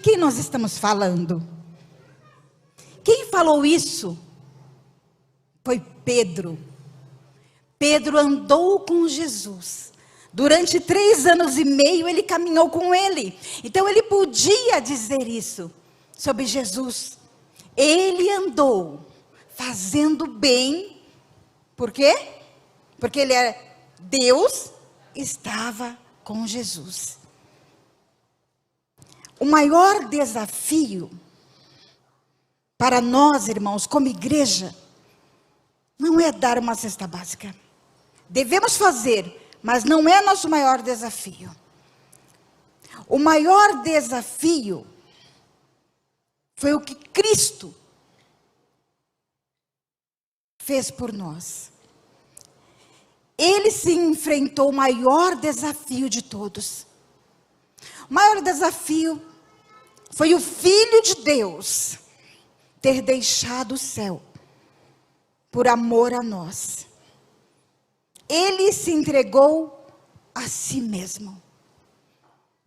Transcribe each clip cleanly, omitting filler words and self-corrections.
Quem nós estamos falando? Quem falou isso foi Pedro. Pedro andou com Jesus. Durante 3 anos e meio ele caminhou com ele. Então ele podia dizer isso sobre Jesus. Ele andou fazendo bem. Por quê? Porque ele é Deus, estava com Jesus. O maior desafio para nós, irmãos, como igreja, não é dar uma cesta básica. Devemos fazer, mas não é nosso maior desafio. O maior desafio foi o que Cristo fez por nós. Ele se enfrentou o maior desafio de todos. O maior desafio foi o Filho de Deus ter deixado o céu por amor a nós. Ele se entregou a si mesmo.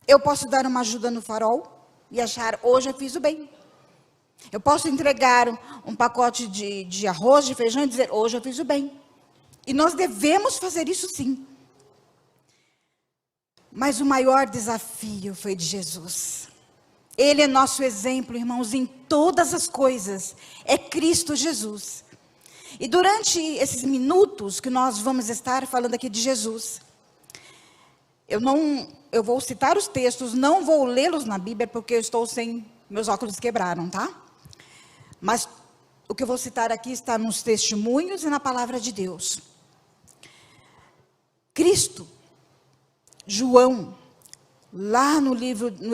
Eu posso dar uma ajuda no farol e achar, hoje eu fiz o bem. Eu posso entregar um pacote de arroz, de feijão e dizer, hoje eu fiz o bem. E nós devemos fazer isso sim. Mas o maior desafio foi de Jesus. Ele é nosso exemplo, irmãos, em todas as coisas. É Cristo Jesus. E durante esses minutos que nós vamos estar falando aqui de Jesus, eu vou citar os textos, não vou lê-los na Bíblia, porque eu estou sem, meus óculos quebraram, tá? Mas o que eu vou citar aqui está nos testemunhos e na palavra de Deus. Cristo, João, lá no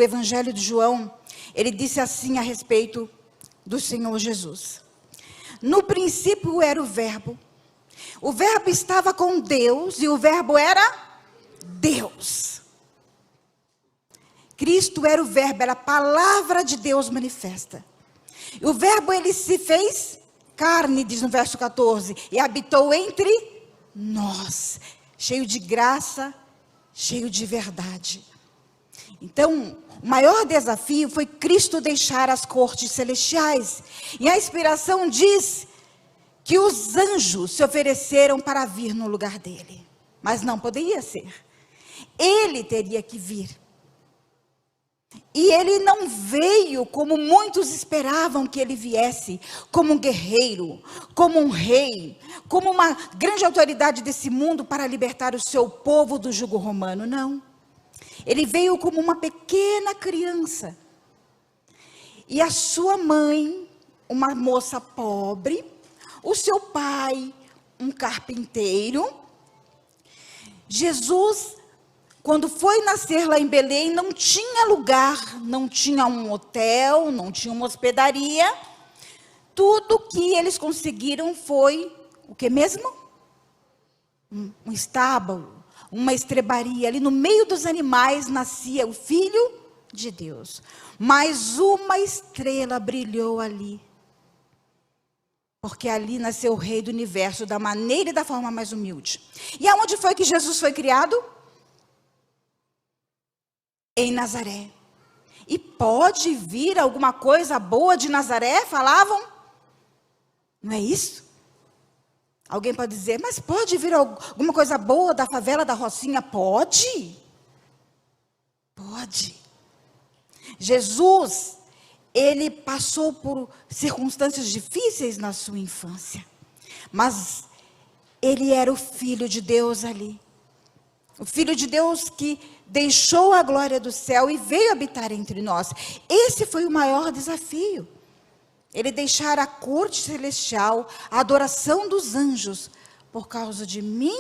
Evangelho de João, ele disse assim a respeito do Senhor Jesus. No princípio era o Verbo estava com Deus e o Verbo era Deus. Cristo era o Verbo, era a palavra de Deus manifesta. E o Verbo, ele se fez carne, diz no verso 14, e habitou entre nós, cheio de graça, cheio de verdade. Então, o maior desafio foi Cristo deixar as cortes celestiais. E a inspiração diz que os anjos se ofereceram para vir no lugar dele. Mas não poderia ser. Ele teria que vir. E ele não veio como muitos esperavam que ele viesse, como um guerreiro, como um rei, como uma grande autoridade desse mundo para libertar o seu povo do jugo romano. Não. Ele veio como uma pequena criança. E a sua mãe, uma moça pobre, o seu pai, um carpinteiro. Jesus, quando foi nascer lá em Belém, não tinha lugar, não tinha um hotel, não tinha uma hospedaria. Tudo que eles conseguiram foi, o que mesmo? Um estábulo, uma estrebaria. Ali no meio dos animais nascia o Filho de Deus. Mas uma estrela brilhou ali. Porque ali nasceu o Rei do Universo, da maneira e da forma mais humilde. E aonde foi que Jesus foi criado? Em Nazaré. E pode vir alguma coisa boa de Nazaré? Falavam? Não é isso? Alguém pode dizer, mas pode vir alguma coisa boa da favela da Rocinha? Pode. Pode. Jesus, ele passou por circunstâncias difíceis na sua infância. Mas ele era o Filho de Deus ali. O Filho de Deus que deixou a glória do céu e veio habitar entre nós. Esse foi o maior desafio. Ele deixar a corte celestial, a adoração dos anjos, por causa de mim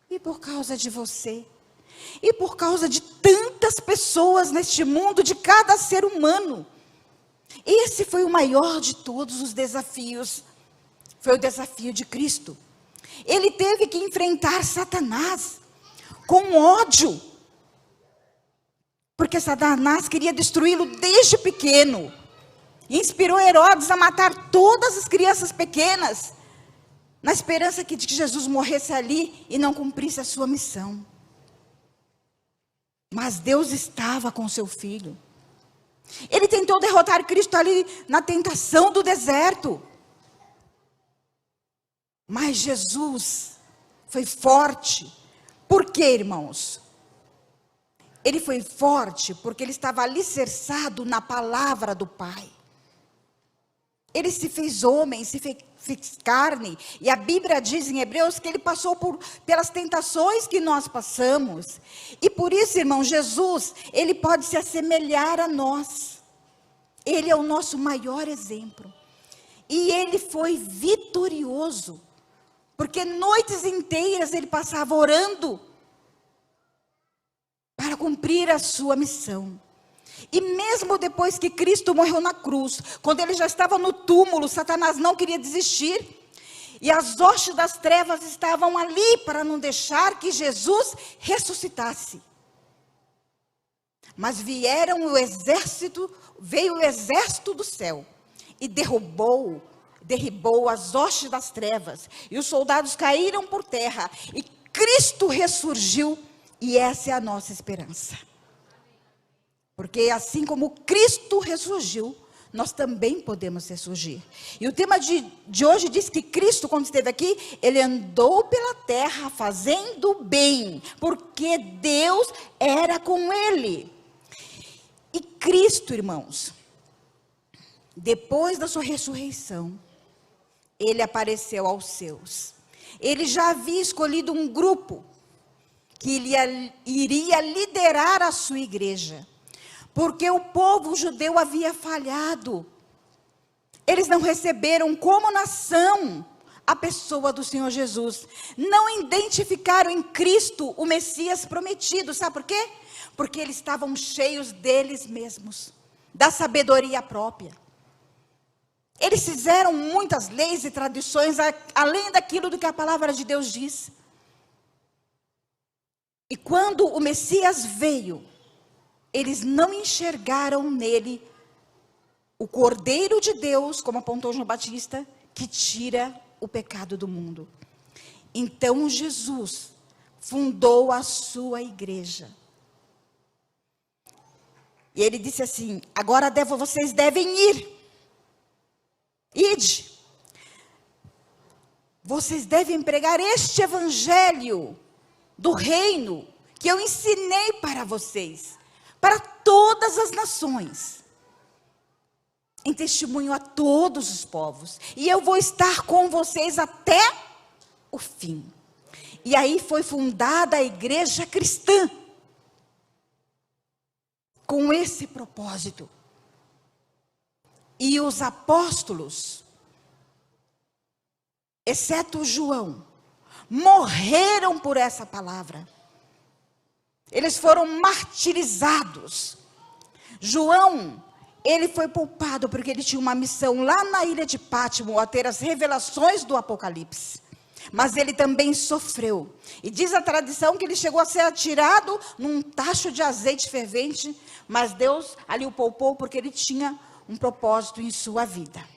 e por causa de você. E por causa de tantas pessoas neste mundo, de cada ser humano. Esse foi o maior de todos os desafios. Foi o desafio de Cristo. Ele teve que enfrentar Satanás com ódio. Porque Satanás queria destruí-lo desde pequeno. E inspirou Herodes a matar todas as crianças pequenas, na esperança de que Jesus morresse ali e não cumprisse a sua missão. Mas Deus estava com seu filho. Ele tentou derrotar Cristo ali na tentação do deserto. Mas Jesus foi forte. Por quê, irmãos? Ele foi forte porque ele estava alicerçado na palavra do Pai. Ele se fez homem, se fez carne. E a Bíblia diz em Hebreus que ele passou pelas tentações que nós passamos. E por isso, irmão, Jesus, ele pode se assemelhar a nós. Ele é o nosso maior exemplo. E ele foi vitorioso. Porque noites inteiras ele passava orando para cumprir a sua missão. E mesmo depois que Cristo morreu na cruz, quando ele já estava no túmulo, Satanás não queria desistir. E as hostes das trevas estavam ali para não deixar que Jesus ressuscitasse. Mas veio o exército do céu e derrubou as hostes das trevas. E os soldados caíram por terra. E Cristo ressurgiu. E essa é a nossa esperança. Porque assim como Cristo ressurgiu, nós também podemos ressurgir. E o tema de hoje diz que Cristo, quando esteve aqui, ele andou pela terra fazendo bem, porque Deus era com ele. E Cristo, irmãos, depois da sua ressurreição, ele apareceu aos seus. Ele já havia escolhido um grupo que iria liderar a sua igreja. Porque o povo judeu havia falhado. Eles não receberam como nação a pessoa do Senhor Jesus. Não identificaram em Cristo o Messias prometido. Sabe por quê? Porque eles estavam cheios deles mesmos, da sabedoria própria. Eles fizeram muitas leis e tradições além daquilo do que a palavra de Deus diz. E quando o Messias veio, eles não enxergaram nele o Cordeiro de Deus, como apontou João Batista, que tira o pecado do mundo. Então Jesus fundou a sua igreja. E ele disse assim: agora vocês devem ir. Ide. Vocês devem pregar este evangelho do reino que eu ensinei para vocês, para todas as nações, em testemunho a todos os povos. E eu vou estar com vocês até o fim. E aí foi fundada a igreja cristã, com esse propósito. E os apóstolos, exceto João, morreram por essa palavra. Eles foram martirizados. João, ele foi poupado porque ele tinha uma missão lá na ilha de Pátimo, a ter as revelações do Apocalipse. Mas ele também sofreu. E diz a tradição que ele chegou a ser atirado num tacho de azeite fervente, mas Deus ali o poupou porque ele tinha um propósito em sua vida.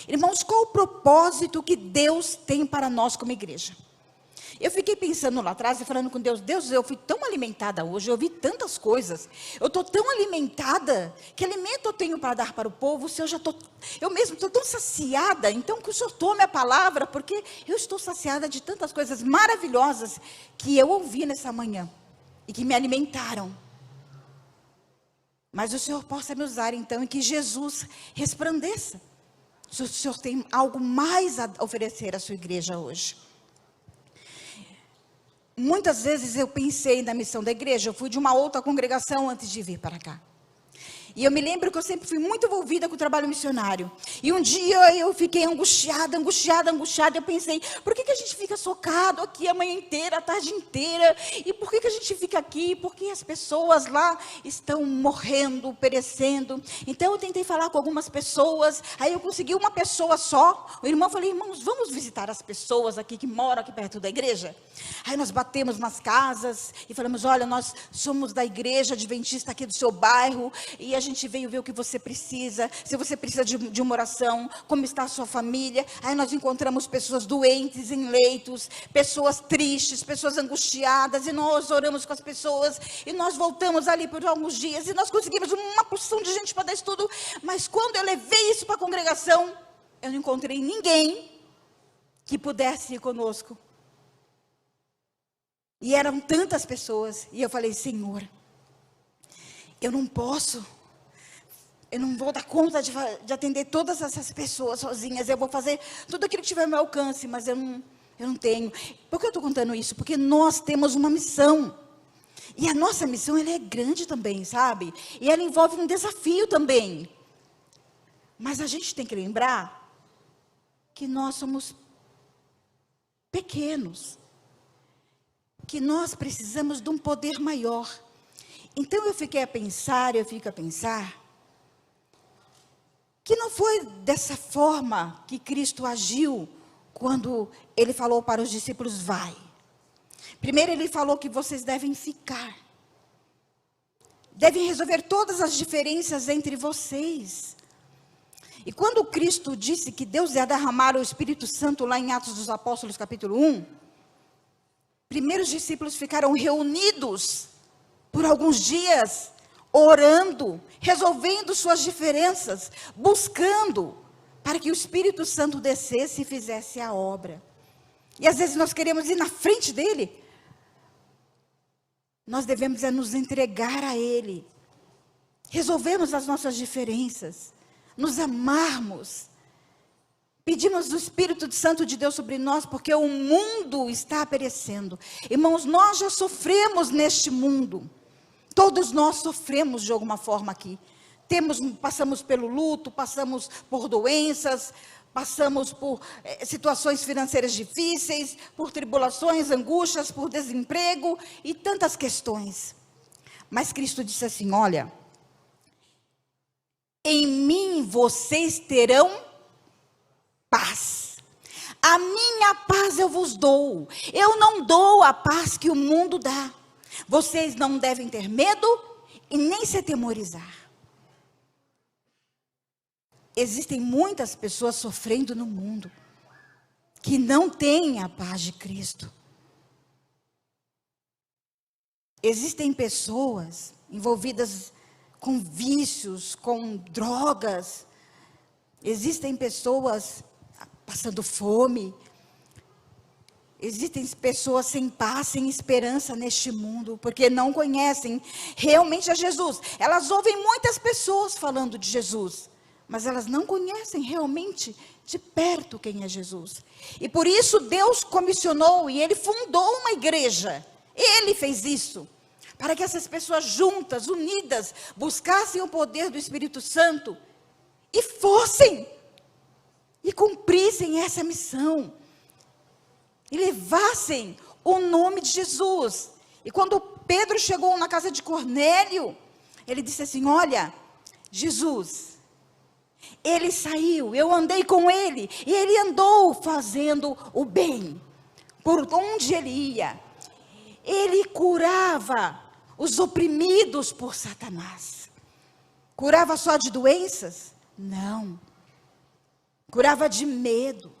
Irmãos, qual o propósito que Deus tem para nós como igreja? Eu fiquei pensando lá atrás e falando com Deus: Deus, eu fui tão alimentada hoje, eu ouvi tantas coisas, eu estou tão alimentada, que alimento eu tenho para dar para o povo, se eu mesmo estou tão saciada, então que o Senhor tome a palavra, porque eu estou saciada de tantas coisas maravilhosas que eu ouvi nessa manhã, e que me alimentaram. Mas o Senhor possa me usar então, e que Jesus resplandeça. Se o Senhor tem algo mais a oferecer à sua igreja hoje. Muitas vezes eu pensei na missão da igreja. Eu fui de uma outra congregação antes de vir para cá. E eu me lembro que eu sempre fui muito envolvida com o trabalho missionário. E um dia eu fiquei angustiada. Eu pensei: por que a gente fica socado aqui a manhã inteira, a tarde inteira? E por que a gente fica aqui? Porque as pessoas lá estão morrendo, perecendo. Então eu tentei falar com algumas pessoas. Aí eu consegui uma pessoa só. O irmão falou: irmãos, vamos visitar as pessoas aqui que moram aqui perto da igreja? Aí nós batemos nas casas e falamos, olha, nós somos da igreja adventista aqui do seu bairro, e a gente veio ver o que você precisa, se você precisa de uma oração, como está a sua família. Aí nós encontramos pessoas doentes em leitos, pessoas tristes, pessoas angustiadas, e nós oramos com as pessoas, e nós voltamos ali por alguns dias, e nós conseguimos uma porção de gente para dar estudo. Mas quando eu levei isso para a congregação, eu não encontrei ninguém que pudesse ir conosco. E eram tantas pessoas, e eu falei, Senhor, eu não vou dar conta de atender todas essas pessoas sozinhas, eu vou fazer tudo aquilo que tiver ao meu alcance, mas eu não tenho. Por que eu estou contando isso? Porque nós temos uma missão, e a nossa missão, ela é grande também, sabe? E ela envolve um desafio também, mas a gente tem que lembrar que nós somos pequenos, que nós precisamos de um poder maior. Então eu fico a pensar, que não foi dessa forma que Cristo agiu, quando Ele falou para os discípulos, vai. Primeiro Ele falou que vocês devem ficar, devem resolver todas as diferenças entre vocês. E quando Cristo disse que Deus ia derramar o Espírito Santo, lá em Atos dos Apóstolos, capítulo 1, primeiro os discípulos ficaram reunidos por alguns dias, orando, resolvendo suas diferenças, buscando para que o Espírito Santo descesse e fizesse a obra. E às vezes nós queremos ir na frente dele. Nós devemos nos entregar a ele, resolvermos as nossas diferenças, nos amarmos, pedimos o Espírito Santo de Deus sobre nós, porque o mundo está perecendo. Irmãos, nós já sofremos neste mundo. Todos nós sofremos de alguma forma aqui. Passamos pelo luto, passamos por doenças, passamos por situações financeiras difíceis, por tribulações, angústias, por desemprego e tantas questões. Mas Cristo disse assim, olha, em mim vocês terão paz. A minha paz eu vos dou. Eu não dou a paz que o mundo dá. Vocês não devem ter medo e nem se atemorizar. Existem muitas pessoas sofrendo no mundo que não têm a paz de Cristo. Existem pessoas envolvidas com vícios, com drogas. Existem pessoas passando fome. Existem pessoas sem paz, sem esperança neste mundo, porque não conhecem realmente a Jesus. Elas ouvem muitas pessoas falando de Jesus, mas elas não conhecem realmente de perto quem é Jesus. E por isso Deus comissionou e Ele fundou uma igreja. Ele fez isso, para que essas pessoas juntas, unidas, buscassem o poder do Espírito Santo e fossem, e cumprissem essa missão, e levassem o nome de Jesus. E quando Pedro chegou na casa de Cornélio, ele disse assim, olha, Jesus, ele saiu, eu andei com ele, e ele andou fazendo o bem, por onde ele ia. Ele curava os oprimidos por Satanás. Curava só de doenças? Não. Curava de medo,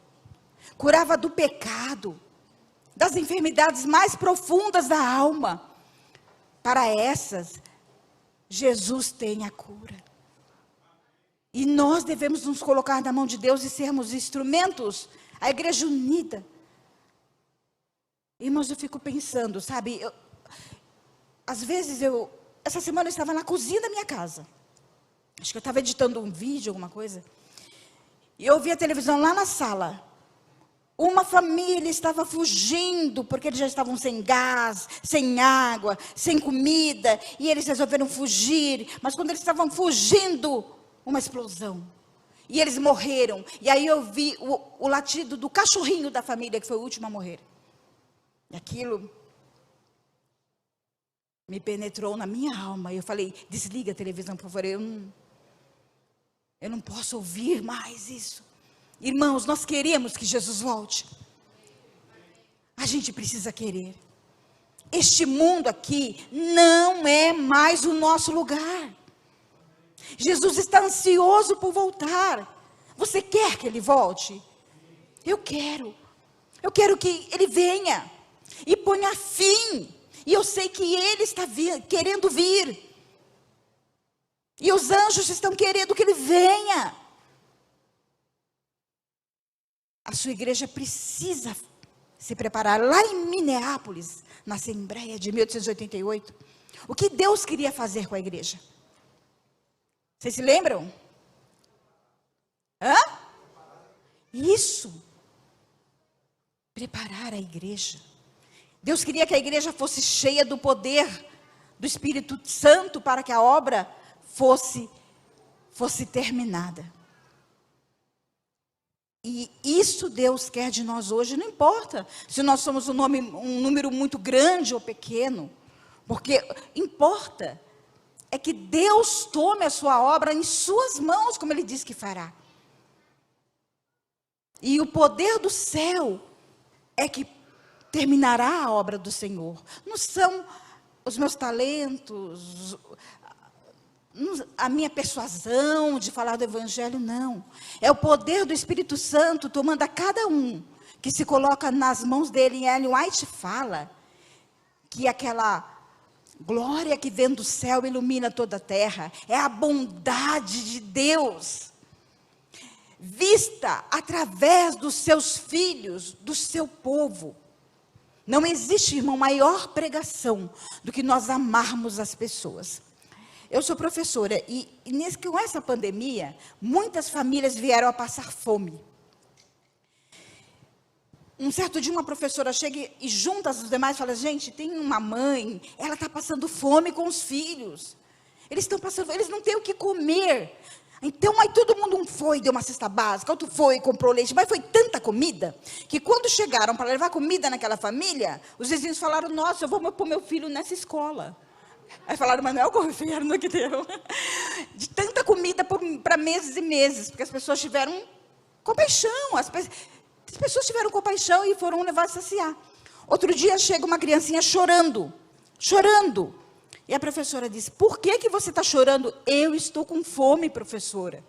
curava do pecado, das enfermidades mais profundas da alma. Para essas, Jesus tem a cura. E nós devemos nos colocar na mão de Deus e sermos instrumentos, a igreja unida. Irmãos, eu fico pensando, sabe, às vezes essa semana eu estava na cozinha da minha casa, acho que eu estava editando um vídeo, alguma coisa, e eu vi a televisão lá na sala. Uma família estava fugindo, porque eles já estavam sem gás, sem água, sem comida, e eles resolveram fugir, mas quando eles estavam fugindo, uma explosão, e eles morreram, e aí eu vi o latido do cachorrinho da família, que foi o último a morrer, e aquilo me penetrou na minha alma, e eu falei, desliga a televisão, por favor, eu não posso ouvir mais isso. Irmãos, nós queremos que Jesus volte. A gente precisa querer. Este mundo aqui não é mais o nosso lugar. Jesus está ansioso por voltar. Você quer que ele volte? Eu quero. Eu quero que ele venha e ponha fim. E eu sei que ele está querendo vir. E os anjos estão querendo que ele venha. A sua igreja precisa se preparar. Lá em Minneapolis, na Assembleia de 1888, o que Deus queria fazer com a igreja? Vocês se lembram? Hã? Isso. Preparar a igreja. Deus queria que a igreja fosse cheia do poder do Espírito Santo para que a obra fosse terminada. E isso Deus quer de nós hoje, não importa se nós somos um número muito grande ou pequeno, porque importa é que Deus tome a sua obra em suas mãos, como Ele disse que fará. E o poder do céu é que terminará a obra do Senhor. Não são os meus talentos, a minha persuasão de falar do Evangelho, não. É o poder do Espírito Santo tomando a cada um que se coloca nas mãos dele. E Ellen White fala que aquela glória que vem do céu ilumina toda a terra. É a bondade de Deus vista através dos seus filhos, do seu povo. Não existe, irmão, maior pregação do que nós amarmos as pessoas. Eu sou professora e com essa pandemia, muitas famílias vieram a passar fome. Um certo dia uma professora chega e junta os demais e fala: gente, tem uma mãe, ela está passando fome com os filhos. Eles não têm o que comer. Então, aí todo mundo foi, deu uma cesta básica, outro foi, comprou leite, mas foi tanta comida, que quando chegaram para levar comida naquela família, os vizinhos falaram: nossa, eu vou pôr meu filho nessa escola. Aí falaram: mas não é o governo que deu. De tanta comida para meses e meses, porque as pessoas tiveram compaixão, as pessoas tiveram compaixão e foram levar a saciar. Outro dia chega uma criancinha chorando. E a professora disse: por que você está chorando? Eu estou com fome, professora.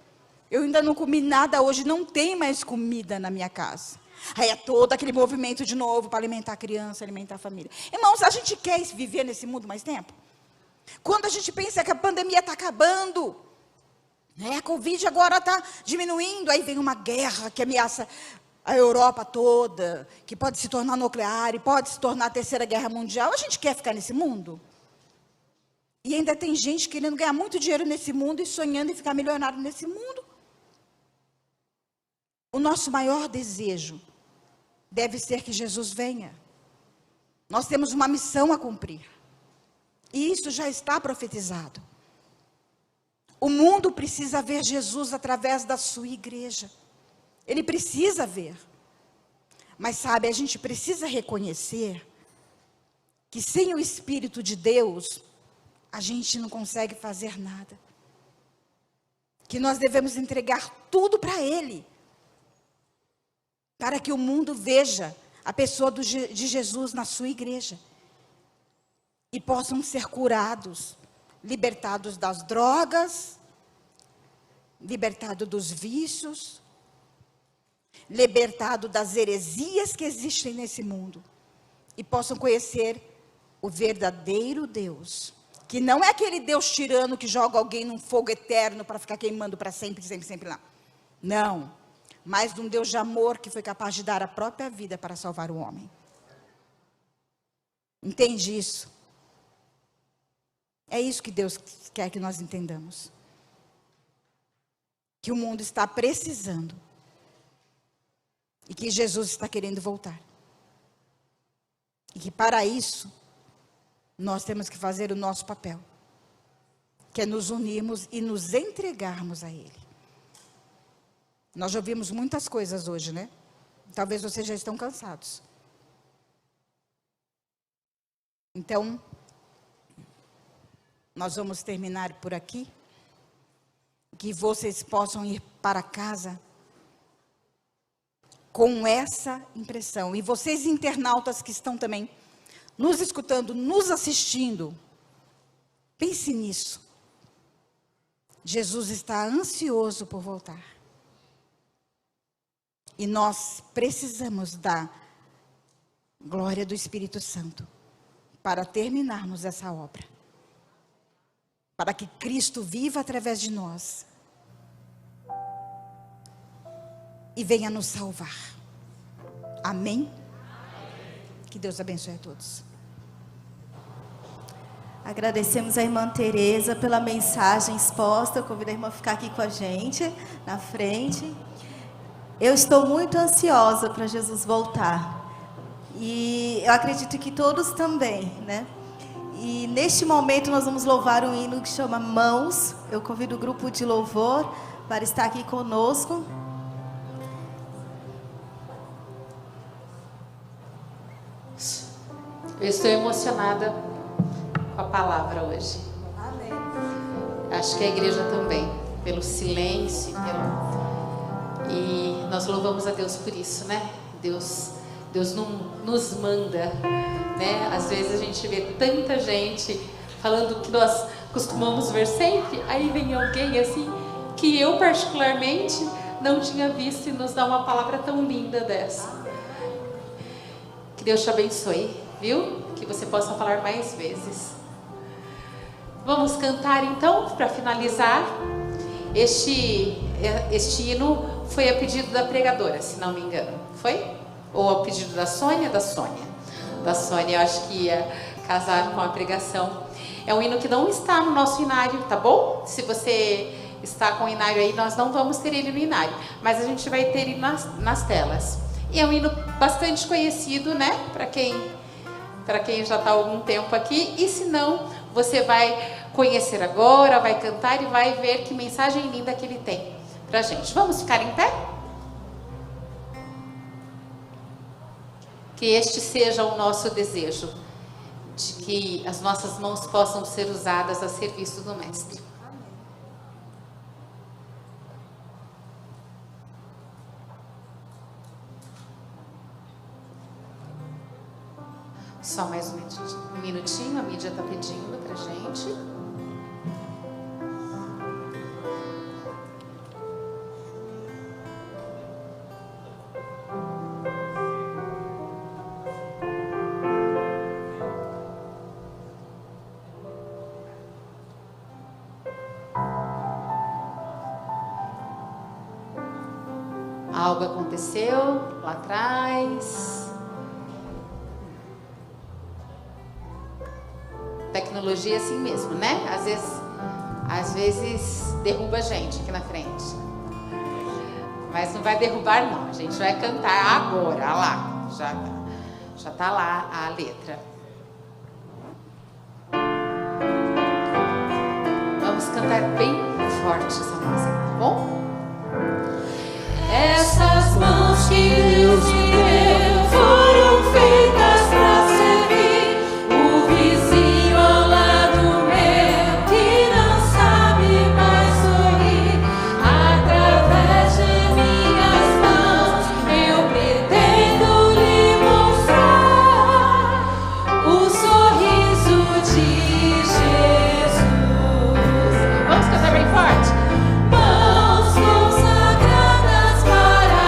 Eu ainda não comi nada hoje, não tem mais comida na minha casa. Aí é todo aquele movimento de novo para alimentar a criança, alimentar a família. Irmãos, a gente quer viver nesse mundo mais tempo? Quando a gente pensa que a pandemia está acabando, né, a Covid agora está diminuindo, aí vem uma guerra que ameaça a Europa toda, que pode se tornar nuclear e pode se tornar a terceira guerra mundial. A gente quer ficar nesse mundo? E ainda tem gente querendo ganhar muito dinheiro nesse mundo e sonhando em ficar milionário nesse mundo. O nosso maior desejo deve ser que Jesus venha. Nós temos uma missão a cumprir. E isso já está profetizado. O mundo precisa ver Jesus através da sua igreja. Ele precisa ver. Mas sabe, a gente precisa reconhecer que sem o Espírito de Deus, a gente não consegue fazer nada. Que nós devemos entregar tudo para Ele. Para que o mundo veja a pessoa de Jesus na sua igreja. E possam ser curados, libertados das drogas, libertados dos vícios, libertados das heresias que existem nesse mundo. E possam conhecer o verdadeiro Deus. Que não é aquele Deus tirano que joga alguém num fogo eterno para ficar queimando para sempre, sempre, sempre lá. Não. Mas de um Deus de amor que foi capaz de dar a própria vida para salvar o homem. Entende isso? É isso que Deus quer que nós entendamos. Que o mundo está precisando. E que Jesus está querendo voltar. E que para isso, nós temos que fazer o nosso papel. Que é nos unirmos e nos entregarmos a Ele. Nós já ouvimos muitas coisas hoje, né? Talvez vocês já estão cansados. Então, nós vamos terminar por aqui. Que vocês possam ir para casa com essa impressão. E vocês internautas que estão também nos escutando, nos assistindo, pense nisso. Jesus está ansioso por voltar. E nós precisamos da glória do Espírito Santo para terminarmos essa obra. Para que Cristo viva através de nós e venha nos salvar. Amém? Que Deus abençoe a todos. Agradecemos a irmã Tereza pela mensagem exposta. Eu convido a irmã a ficar aqui com a gente, na frente. Eu estou muito ansiosa para Jesus voltar. E eu acredito que todos também, né? E neste momento nós vamos louvar um hino que chama Mãos. Eu convido o grupo de louvor para estar aqui conosco. Eu estou emocionada com a palavra hoje. Amém. Acho que a igreja também, pelo silêncio, e nós louvamos a Deus por isso, né? Deus não nos manda, né? Às vezes a gente vê tanta gente falando que nós costumamos ver sempre, aí vem alguém assim, que eu particularmente não tinha visto e nos dá uma palavra tão linda dessa. Que Deus te abençoe, viu? Que você possa falar mais vezes. Vamos cantar então, para finalizar. Este hino foi a pedido da pregadora, se não me engano. Foi? Ou a pedido da Sônia? Da Sônia, eu acho que ia casar com a pregação. É um hino que não está no nosso inário, tá bom? Se você está com o inário aí, nós não vamos ter ele no inário, mas a gente vai ter ele nas telas. E é um hino bastante conhecido, né? Para quem já está há algum tempo aqui. E se não, você vai conhecer agora, vai cantar e vai ver que mensagem linda que ele tem pra gente. Vamos ficar em pé? Que este seja o nosso desejo, de que as nossas mãos possam ser usadas a serviço do Mestre. Só mais um minutinho, a mídia está pedindo pra gente. Algo aconteceu lá atrás. Tecnologia é assim mesmo, né? Às vezes derruba a gente aqui na frente. Mas não vai derrubar não, a gente vai cantar agora, olha lá, já tá lá a letra. Vamos cantar bem forte essa música, tá bom? Essas mãos que Deus me deu foram feitas para servir o vizinho ao lado meu que não sabe mais sorrir. Através de minhas mãos eu pretendo lhe mostrar o sorriso de Jesus. Vamos cantar bem forte? Mãos consagradas para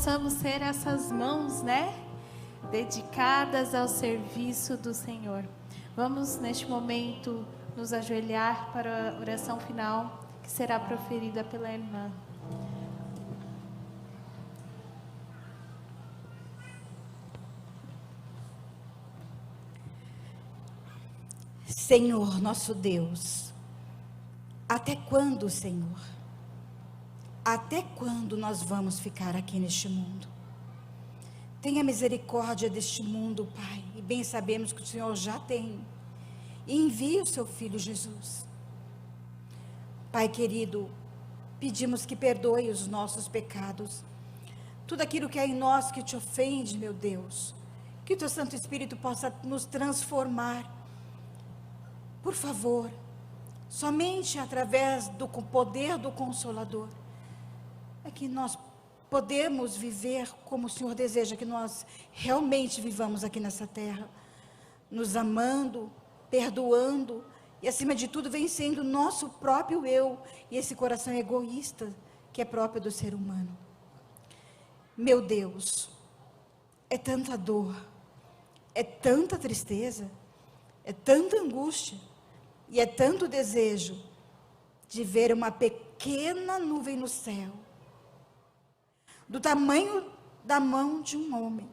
possamos ser essas mãos, né? Dedicadas ao serviço do Senhor. Vamos, neste momento, nos ajoelhar para a oração final, que será proferida pela irmã. Senhor, nosso Deus, até quando, Senhor? Até quando nós vamos ficar aqui neste mundo? Tenha misericórdia deste mundo, Pai, e bem sabemos que o Senhor já tem. E envie o seu Filho Jesus. Pai querido, pedimos que perdoe os nossos pecados, tudo aquilo que é em nós que te ofende, meu Deus, que o teu Santo Espírito possa nos transformar. Por favor, somente através do poder do Consolador, é que nós podemos viver como o Senhor deseja que nós realmente vivamos aqui nessa terra, nos amando, perdoando, e acima de tudo vencendo o nosso próprio eu, e esse coração egoísta que é próprio do ser humano. Meu Deus, é tanta dor, é tanta tristeza, é tanta angústia, e é tanto desejo de ver uma pequena nuvem no céu, do tamanho da mão de um homem,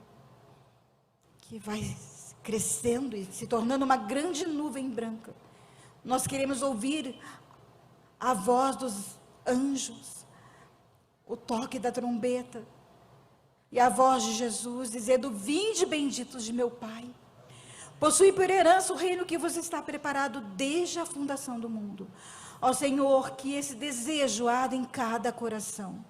que vai crescendo e se tornando uma grande nuvem branca. Nós queremos ouvir a voz dos anjos, o toque da trombeta, e a voz de Jesus dizendo: vinde benditos de meu Pai, possui por herança o reino que você está preparado desde a fundação do mundo. Ó Senhor, que esse desejo arde em cada coração.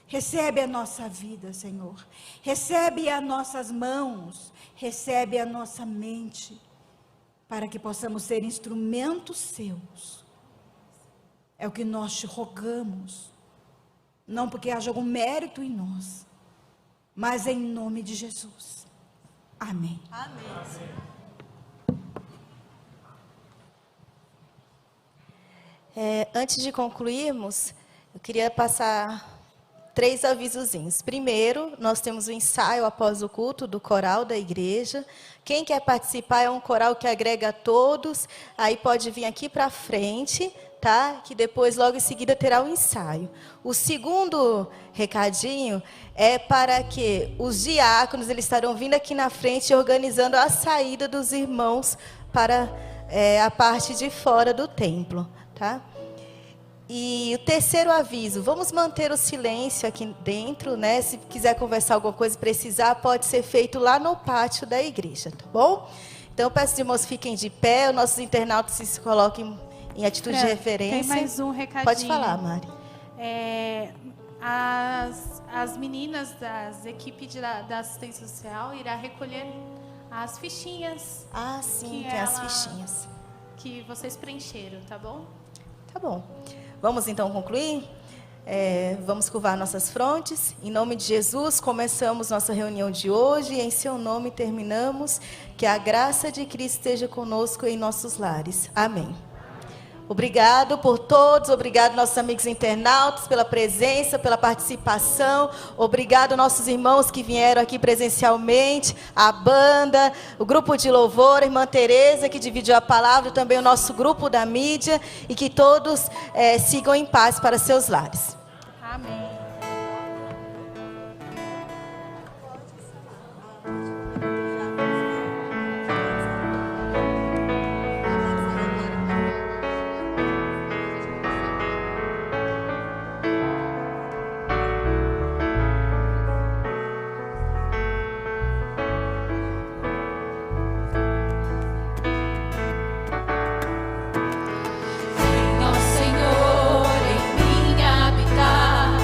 Recebe a nossa vida, Senhor. Recebe as nossas mãos. Recebe a nossa mente. Para que possamos ser instrumentos seus. É o que nós te rogamos. Não porque haja algum mérito em nós, mas em nome de Jesus. Amém. Amém. Antes de concluirmos, eu queria passar 3 avisozinhos. Primeiro, nós temos o ensaio após o culto do coral da igreja. Quem quer participar é um coral que agrega a todos, aí pode vir aqui para frente, tá? Que depois, logo em seguida, terá o ensaio. O segundo recadinho é para que os diáconos, eles estarão vindo aqui na frente, organizando a saída dos irmãos para a parte de fora do templo, tá? E o terceiro aviso, vamos manter o silêncio aqui dentro, né? Se quiser conversar alguma coisa, precisar, pode ser feito lá no pátio da igreja, tá bom? Então, eu peço que os irmãos fiquem de pé, os nossos internautas se coloquem em atitude de referência. Tem mais um recadinho. Pode falar, Mari. As meninas das equipes da assistência social irá recolher as fichinhas. Ah, sim, tem as fichinhas. Que vocês preencheram, tá bom? Tá bom. Vamos então concluir? Vamos curvar nossas frontes. Em nome de Jesus, começamos nossa reunião de hoje e em seu nome terminamos. Que a graça de Cristo esteja conosco em nossos lares. Amém. Obrigado por todos, obrigado nossos amigos internautas pela presença, pela participação, obrigado nossos irmãos que vieram aqui presencialmente, a banda, o grupo de louvor, a irmã Tereza que dividiu a palavra, também o nosso grupo da mídia, e que todos sigam em paz para seus lares. Amém. Venha, Senhor, em mim habitar.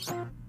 Deus.